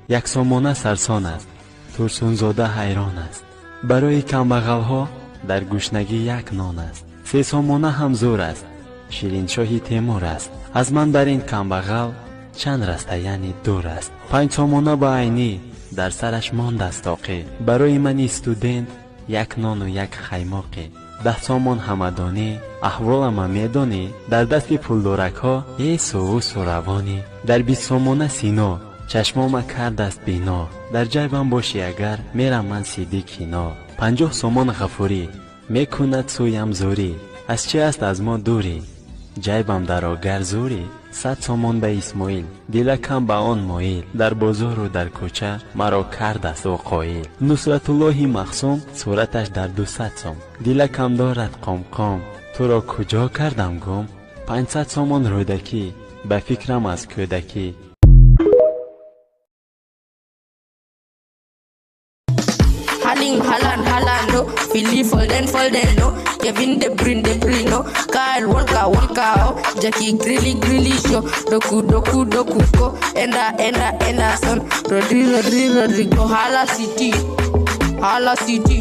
یک سامانه سرسان است، ترسون زاده حیران است. برای کمبغل‌ها در گشنگی یک نان است. سه سامانه هم زور است، شیرین شاهی تیمور است. از من بر این کمبغل چند رسته یعنی دور است. 5 سامانه با عینی در سرش ماند است طاقی. برای من استودنت یک نان و یک خیماقی. 10 سامان همدانی احوالم میدانی. در دست پولدارک ها یه سوس و روانی. در 20 سامانه سینا چشمام کرد است بینا. در جیبم باشی اگر میرم من سیدی کینا. 50 سامان غفوری میکند سویم زوری. از چه است از ما دوری؟ جیبم در آگر زوری. 100 سامان به اسماعیل دلکم به آن مایل. در بازار و در کوچه مرا کرد است او قایل. نصرت الله مخصوم صورتش در 200 سام. دلکم دارد قام قام تو را کجا کردم گم. 500 سامان رودکی به فکرم از کودکی. Erling Haaland, no. Philly Foden, no. Kevin De Bruyne, no. Kyle Walker, oh. Jackie Grealish, yo. Doku, go. Son. Rodrigo. Hala City.